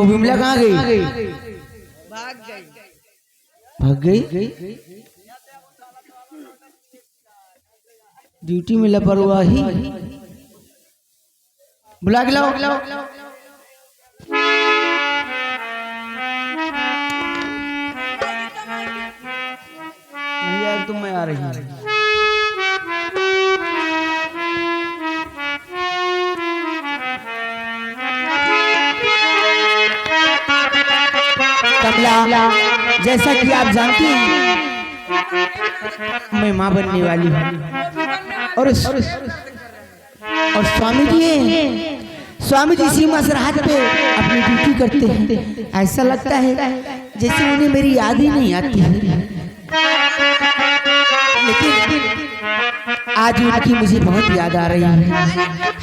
तो विमला कहाँ गई? भाग गई। ड्यूटी में लापरवाही। बुला के लाओ। नहीं यार तुम मैं आ रही हूँ। कमला, जैसा कि आप जानती हैं मैं माँ बनने वाली हूँ और स्वामी जी सीमा सरहद पे अपनी ड्यूटी करते हैं। ऐसा लगता है जैसे उन्हें मेरी याद ही नहीं आती है, लेकिन आज उनकी मुझे बहुत याद आ रही है।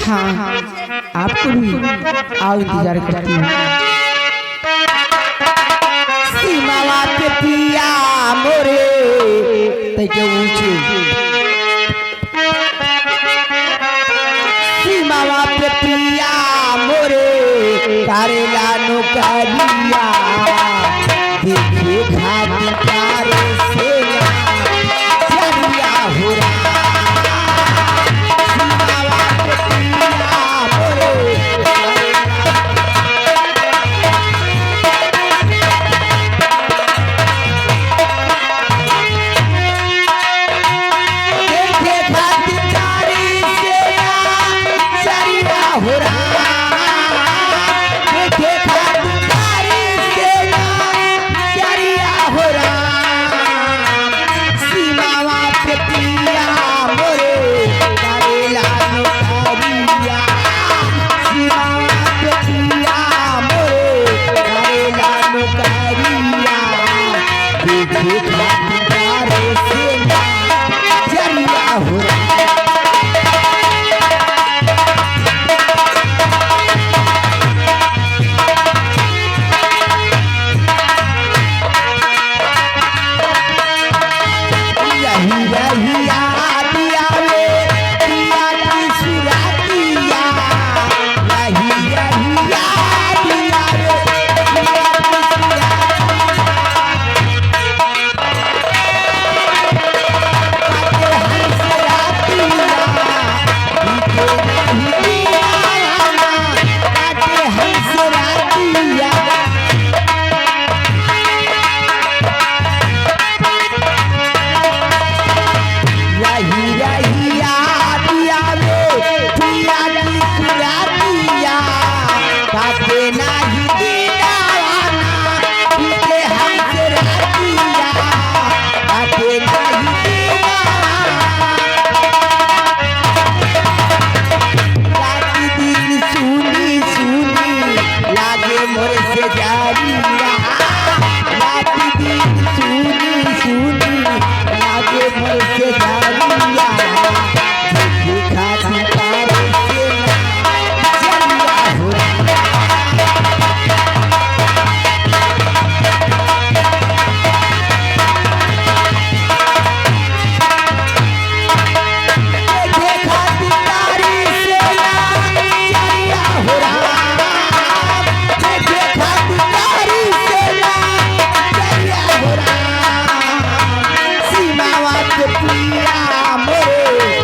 हाँ, आपको भी आओ, इंतजार करती हूँ। सीमा के पिया मोरे तैके ऊंचे, सीमा पे पिया मोरे करेला नौकरिया, देखे घाटी तारे से चलिया हो रहा। सीमा पे पिया मोरे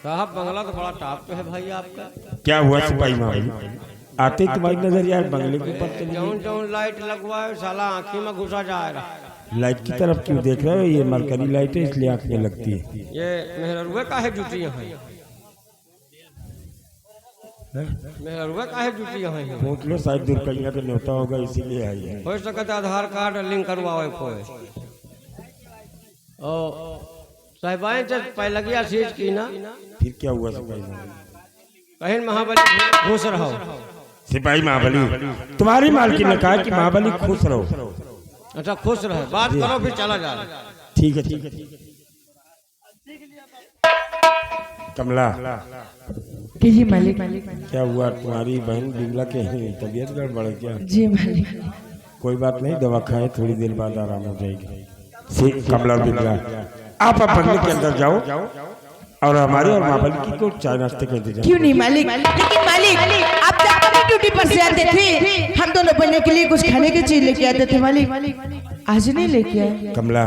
साहब बंगला तो बड़ा टॉप पे है भाई आपका। क्या हुआ सिपाही मामू, आते तुम्हारी नजर यार बंगले के ऊपर जौन जौन लाइट लगवाए साला आँखी में घुसा जा रहा। लाइट की तरफ क्यों देख रहे हो? ये मरकरी लाइट है इसलिए आंख में लगती है। ये मेहरुआ काहे ड्यूटी यहाँ है? मेहरुआ काहे ड्यूटी यहाँ है? पूछ लो, शायद दुर्घटना का न्योता होगा इसीलिए आई है। हो सकता आधार कार्ड लिंक करवाओ कोई। ओ साहिबाइन जब पहले गया सीज की ना, फिर क्या हुआ सिपाही महाबली? कहीं महाबली घुस रहो। सिपाही महाबली, तुम्हारी मालकिन ने कहा कि महाबली खुश रहो। अच्छा खुश रहे, बात करो फिर चला जा। ठीक है ठीक है। कमला, जी मालिक। क्या हुआ? तुम्हारी बहन बिमला के हैं तबीयत गड़बड़ है क्या? जी मालिक। कोई बात नहीं, दवा खाए, थोड़ी देर बाद आराम हो जाएगी। कमला और बिमला, आप बंगले के अंदर जाओ और हमारे और महाबली की को चाय नाश्ते कर दीजिए। क्यों नहीं मालिक? लेकिन मालिक आप जब अपनी ड्यूटी पर से आते थे हम दोनों बनने के लिए कुछ खाने की चीज लेके आते थे मालिक, आज नहीं लेके आए। कमला,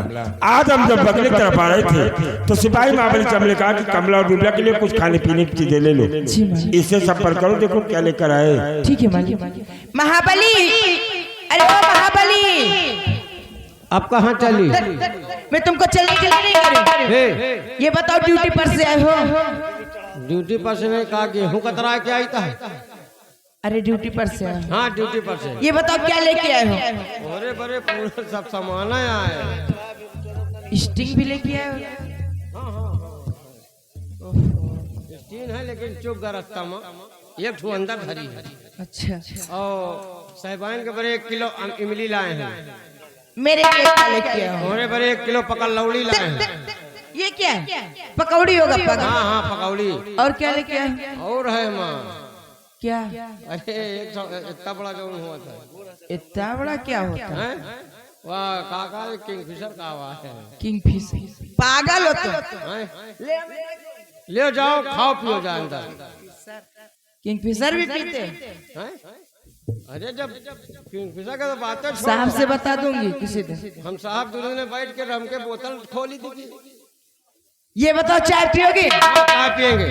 आज हम जब बंगले की तरफ आ रहे थे तो सिपाही महाबली से हमने कहा कि कमला और बिमला के लिए कुछ खाने पीने की चीजें ले लो। इससे संपर्क करो, देखो क्या लेकर आए। ठीक है मालिक। महाबली, अरे ओ महाबली, आप कहाँ चली? मैं तुमको चलने के लिए नहीं करूँ। ये बताओ ड्यूटी पर से आए हो? ड्यूटी पर से नहीं, कहा गेहूँ कतरा के आई था। अरे ड्यूटी पर से आए? हाँ ड्यूटी पर से। ये बताओ क्या लेके आए हो? अरे बड़े पूरा सब सामान आए। स्टिंग भी लेके आए हो? स्टीन है लेकिन चुप गरस्ता में एक ठू अंदर धरी है। अच्छा। और साहिबाइन के बड़े 1 किलो इमली लाए हैं। मेरे लिए क्या लेके आए हो? और बड़े 1 किलो पकड़ लौड़ी लाए हैं। ये क्या है? पकौड़ी होगा? हाँ हाँ पकौड़ी। और क्या लेके आए? और है माँ। क्या? अरे इतना बड़ा जो हुआ था। इतना बड़ा क्या होता है? वाह काका किंगफिशर का हुआ है। किंगफिशर? पागल हो तुम। ले जाओ, खाओ पियो जाओ अंदर। किंगफिशर भी पीते हैं? अरे जब किंगफिशर का तो बात है, साहब से बता दूंगी किसी दिन। हम साहब दोनों ने बैठ के रम के बोतल खोली थी। ये बताओ चाय पियोगे? चाय पियेंगे।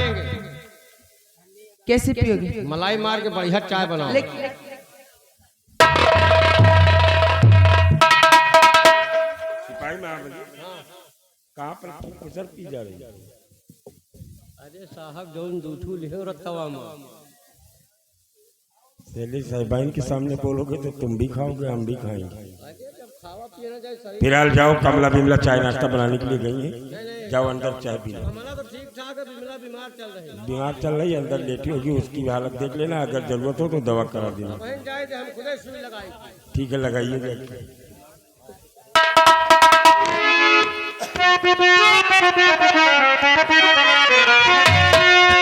कैसे पियोगे? मलाई मार के बढ़िया चाय बनाओ। सिपाही महाबली, कहाँ पर किंगफिशर पी जा रही है? अरे साहब जो दूठू लिखे रखवा में। पहले साहिबाइन के सामने बोलोगे तो तुम भी खाओगे, हम भी खाएंगे। खावा पिए ना जाए। फिलहाल जाओ, कमला बिमला चाय नाश्ता बनाने के लिए गई है, जाओ अंदर चाय पी लो। हमारा तो ठीक ठाक है, बिमला बीमार चल रही है। बीमार चल रही है, अंदर लेटी होगी, उसकी हालत देख लेना, अगर जरूरत हो तो दवा करा देना। बहन जाए तो हम खुद सुई लगाई। ठीक है, लगाइएगा।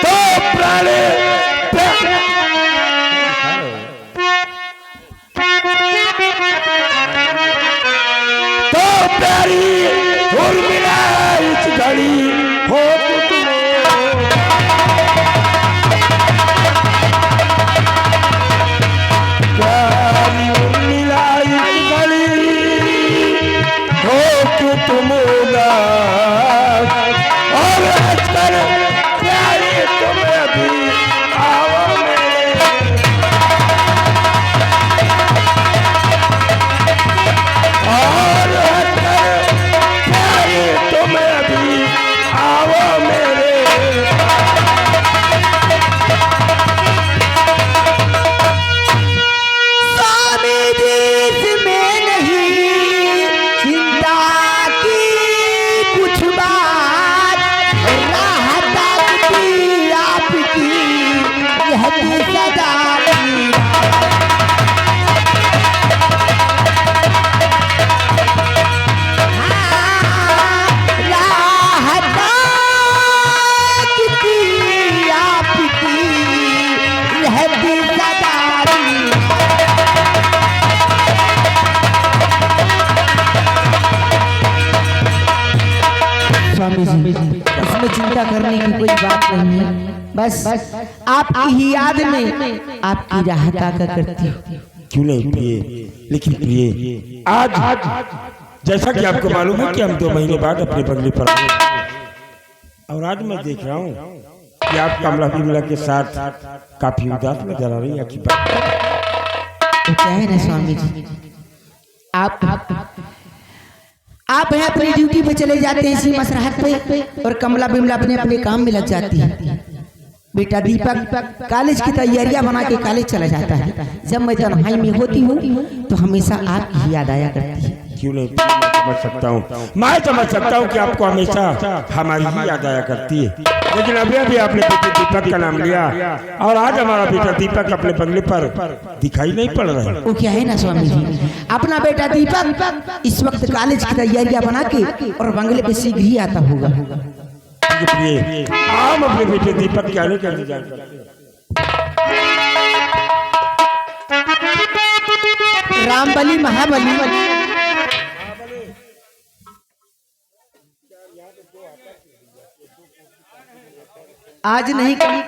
तो प्राणे तो प्यारी उर्मिला इस घड़ी हो प्यारी उर्मिला इस घड़ी हो तुम और आजकल प्यारी तुम अभी आओ और प्यारी तुम अभी आओ मेरे। स्वामी जी इसमें नहीं चिंता की कुछ बात, राहत आपकी आपकी यह भी सदा स्वामी जी, इसमें चिंता करने की कोई बात नहीं है। बस आपकी ही याद में आपकी राहत आका करती हूँ। क्यों नहीं प्रिय, लेकिन प्रिय आज जैसा कि आपको मालूम है कि हम 2 महीने बाद अपने बंगले पर आए, और आज मैं देख रहा हूँ कि आप कमला बिमला के साथ काफी उदास नजर आ रही है। आपकी बात तो क्या है ना स्वामी जी, आप आप हैं अपनी ड्यूटी पे चले जाते हैं इसी मसरहत पे और कमला बिमला अपने अपने काम में लग जाती है। बेटा दीपक कॉलेज की तैयारियां बना के कॉलेज चला जाता है। जब मैं तन्हाई में होती हूँ तो हमेशा आपकी ही याद आया करती है। क्यों नहीं, मैं समझ सकता हूँ, मैं समझ सकता हूँ कि आपको हमेशा हमारी ही याद आया करती है। लेकिन अभी आपने बेटे दीपक का नाम लिया और आज हमारा बेटा दीपक अपने बंगले पर दिखाई नहीं पड़ रहा है। वो क्या है ना स्वामी जी, अपना बेटा दीपक इस वक्त कॉलेज की तैयारियां बना के और बंगले पे शीघ्र ही आता होगा। हम अपने बेटे दीपक क्या नहीं करने जाते। रामबली महाबली आज नहीं कभी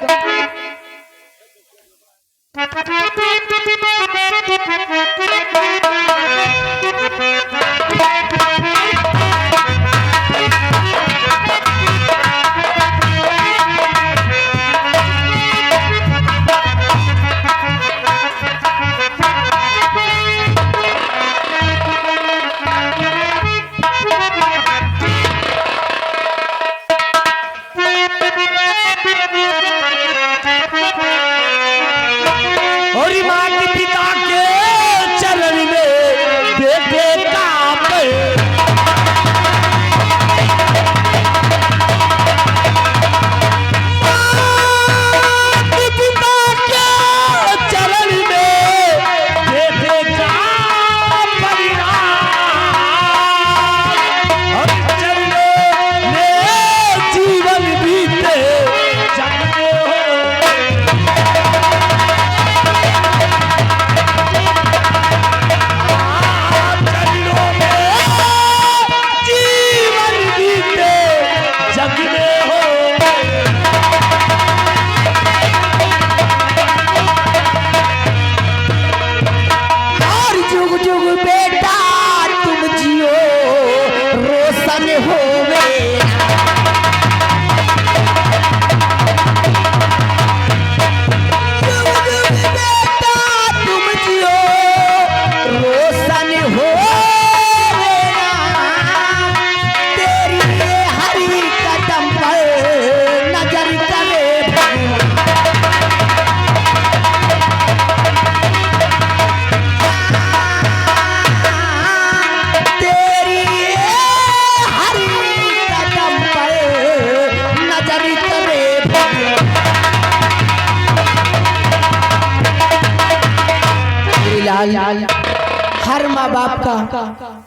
हर माँ बाप का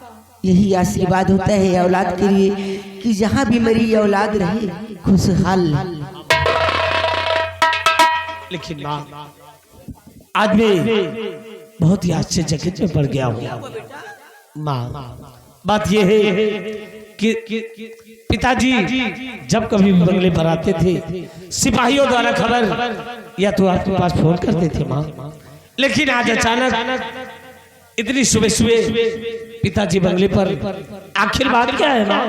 यही आशीर्वाद होता है औलाद के लिए कि जहाँ भी मेरी औलाद रहे खुशहाल। लेकिन माँ आज मैं बहुत ही आश्चर्य जगत में पड़ गया हूँ। माँ बात यह है कि पिताजी जब कभी बंगले पर आते थे सिपाहियों द्वारा खबर या तो आपके पास फोन करते थे माँ, लेकिन आज अचानक इतनी सुबह सुबह पिताजी बंगले पर, आखिर बात क्या है माँ?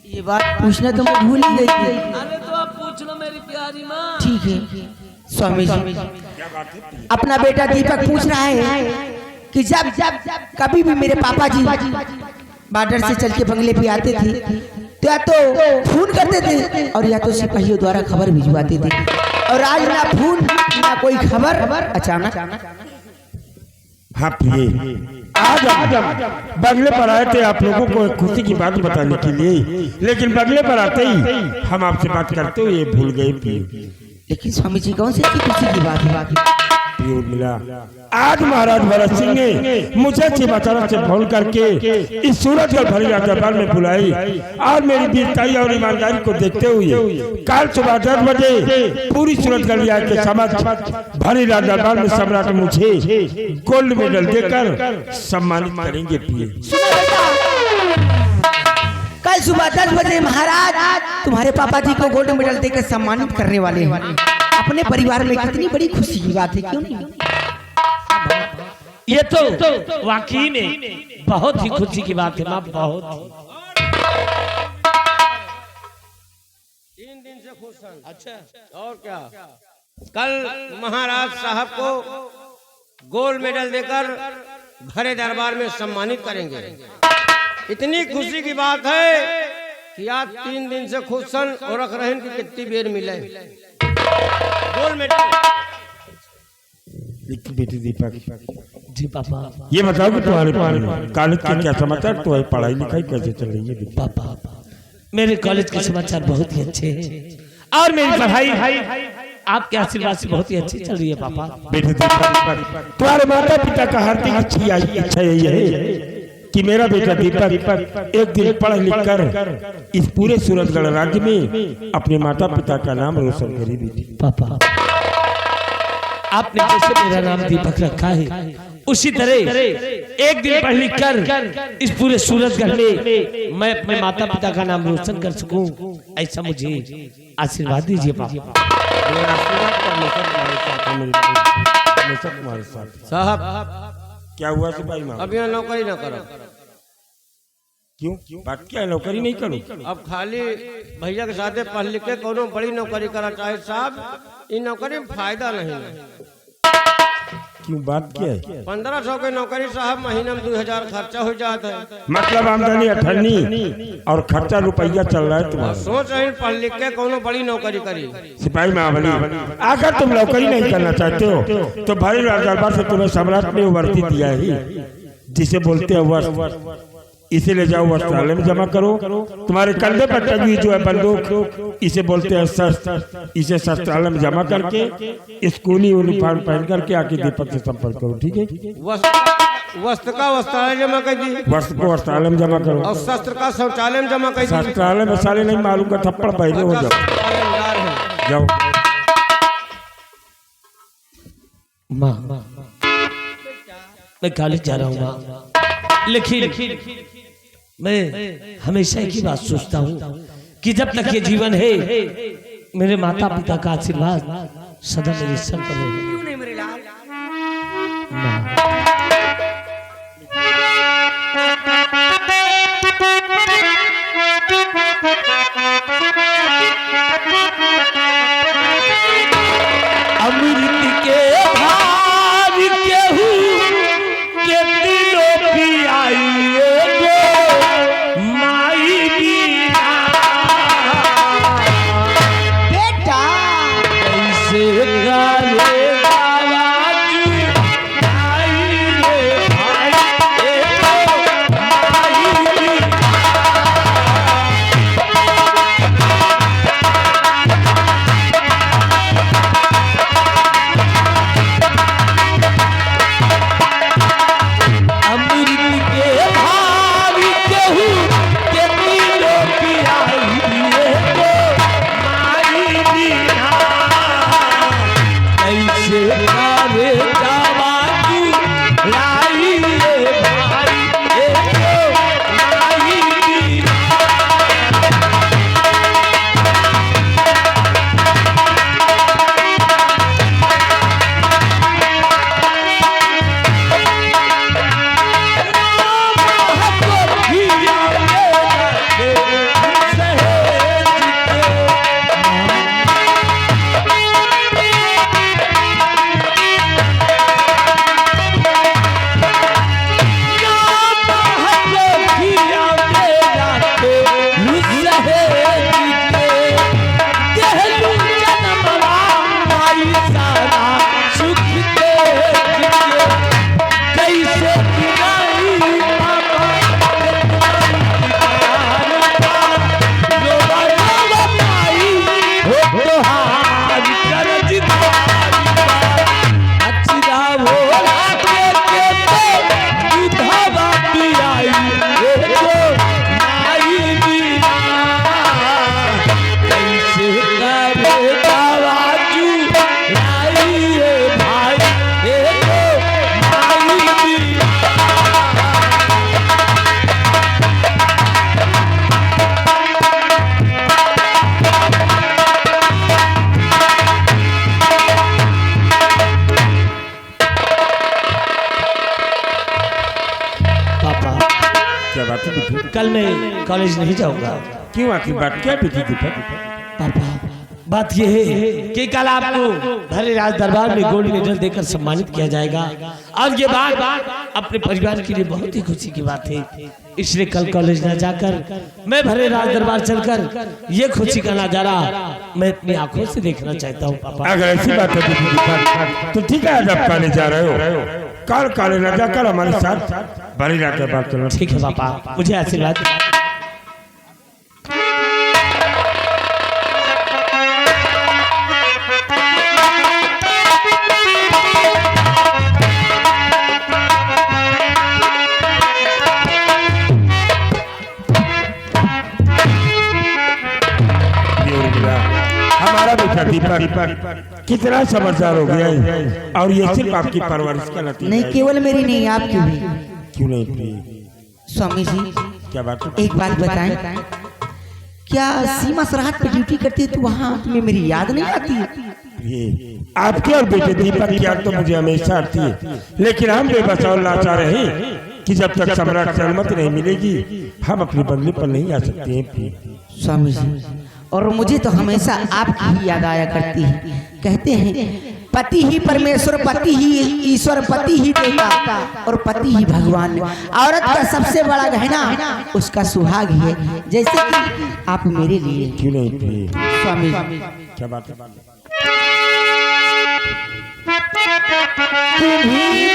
ये बात पूछना तो मैं भूल ही गई थी। अरे तो आप पूछ लो मेरी प्यारी माँ। ठीक है स्वामी जी, अपना बेटा दीपक पूछ रहा है कि जब कभी भी मेरे पापा जी बॉर्डर से चल के बंगले पे आते थे तो या तो फोन करते थे और या तो सिपाहियों द्वारा खबर भिजवाते थे, और आज ना फोन ना कोई खबर। अचानक हाँ प्रिय, आज बंगले पर आए थे आप लोगों को एक खुशी की बात बताने के लिए, लेकिन बंगले पर आते ही हम आपसे बात करते हुए भूल गए प्रिय। लेकिन स्वामी जी कौन सी खुशी की बात है? मिला आज महाराज भरत सिंह ने मुझे छिपाचारा से फोन करके इस सूरजगढ़ भरी दरबार में बुलाई और मेरी वीरताई और ईमानदारी को देखते हुए कल सुबह 10 बजे पूरी सूरजगढ़ के समक्ष भरी दरबार में सम्राट मुझे गोल्ड मेडल देकर सम्मानित करेंगे। कल सुबह 10 बजे महाराज तुम्हारे पापा जी को गोल्ड मेडल देकर सम्मानित करने वाले हैं। अपने परिवार में कितनी बड़ी खुशी की बात है, क्यों नहीं? ये तो वाकई में बहुत ही खुशी की बात है माँ, बहुत। 3 दिन से खुश हैं। अच्छा और क्या, कल महाराज साहब को गोल्ड मेडल देकर भरे दरबार में सम्मानित करेंगे। इतनी खुशी की बात है कि आज 3 दिन से खुश सन और रख रहे कि कितनी बेर मिले। बोल बेटी। लेकिन बेटी दीपक, जी पापा। ये बताओ कि तुम्हारे कॉलेज के क्या समाचार, तुम्हारी पढ़ाई लिखाई कैसे चल रही है? पापा मेरे कॉलेज के समाचार बहुत ही अच्छे हैं और मेरी पढ़ाई आपके आशीर्वाद से बहुत ही अच्छी चल रही है पापा। बेटे दीपक, तुम्हारे माता पिता का हार्दिक इच्छा यही है कि मेरा बेटा दीपक एक दिन पढ़ लिख कर इस पूरे सूरतगढ़ राज्य में अपने माता पिता का नाम रोशन करे। बेटी पापा आपने जैसे मेरा नाम दीपक रखा है उसी तरह एक दिन पढ़ लिख कर इस पूरे सूरतगढ़ में मैं अपने माता पिता का नाम रोशन कर सकूं, ऐसा मुझे आशीर्वाद दीजिए पापा। साहब क्या हुआ सिपाही मामा? अब यहाँ नौकरी न करो। क्यों? बात क्या है, नौकरी नहीं करो? अब खाली भैया के साथ पढ़ लिख के कोनो बड़ी नौकरी करा चाहे साहब, इन नौकरी में फायदा नहीं है। क्यों, बात क्या है? 1500 की नौकरी साहब, महीने में 2000 खर्चा हो जाता है। मतलब आमदनी 18 और खर्चा रुपया चल रहा है तुम्हारा। सोच रहे पढ़ लिख के कोनो बड़ी नौकरी करी। सिपाही महाबली, अगर तुम नौकरी नहीं करना चाहते हो तो भाई दरबार से तुम्हें सम्राट ने वर्दी दिया है जिसे बोलते हैं वस्त्र। इसे ले जाओ वस्त्रालय में जमा करो। तुम्हारे कंधे पर टंगी जो है बंदूक, इसे बोलते हैं शस्त्र। इसे शस्त्रालय में जमा करके स्कूली यूनिफॉर्म पहन करके आके दीपक से संपर्क करो, ठीक है? वस्त्र का वस्त्रालय जमा कर दी, वस्त्र को वस्त्रालय में जमा करो और शस्त्र का शौचालय में जमा कर दी। शस्त्रालय में साले नहीं मालूम का थप्पड़ पहले हो जाओ। माँ मैं कॉलेज जा रहा हूँ माँ, लेकिन मैं हमेशा एक ही बात सोचता हूँ कि जब तक ये जीवन है मेरे माता पिता का आशीर्वाद सदा मेरे सर पर रहे। क्यों नहीं मेरे लाल? अमृत के भार केहू के दिलों की आइए गो माई बीना बेटा कैसे गाले आवाज़ आई रे भाई ए माई बीना। बात कल मैं कॉलेज नहीं जाऊंगा। क्यों? आखिर बात क्या बेटी दीपक? पापा बात यह है कि कल आपको भरे राज दरबार में गोल्ड मेडल देकर सम्मानित किया जाएगा और ये बात अपने परिवार के लिए बहुत ही खुशी की बात है। इसलिए कल कॉलेज न जाकर मैं भरे राज दरबार चलकर ये खुशी का नजारा मैं अपनी आंखों से देखना चाहता हूँ पापा। अगर ऐसी बात है तो ठीक है, आज आप कॉलेज जा रहे हो, कल कॉलेज न जाकर हमारे साथ भरे राज दरबार चलना। ठीक है पापा, मुझे आशीर्वाद। हमारा बेटा दीपक कितना समझदार हो गया है और ये सिर्फ आपकी परवरिश का नतीजा नहीं, है। केवल मेरी नहीं, आपकी भी। क्यों नहीं प्रिय? स्वामी जी क्या बात है? एक बात बताएं, क्या सीमा सरहद पे ड्यूटी करती है तो वहाँ तुम्हें मेरी याद नहीं आती है? प्रिय, आपके और बेटे दीपक की याद तो मुझे हमेशा आती है, लेकिन हम बेबस और लाचार हैं कि जब तक सम्राट की अनुमति नहीं मिलेगी हम अपनी बंगले पर नहीं आ सकते हैं प्रिय। स्वामी जी, और मुझे तो हमेशा आपकी ही याद आया करती है। कहते हैं पति ही परमेश्वर, पति ही ईश्वर, पति ही देवता और पति ही भगवान। औरत का सबसे बड़ा गहना उसका सुहाग है, जैसे कि आप मेरे लिए। क्यों नहीं प्रिय? स्वामी क्या बात है? तुम्ही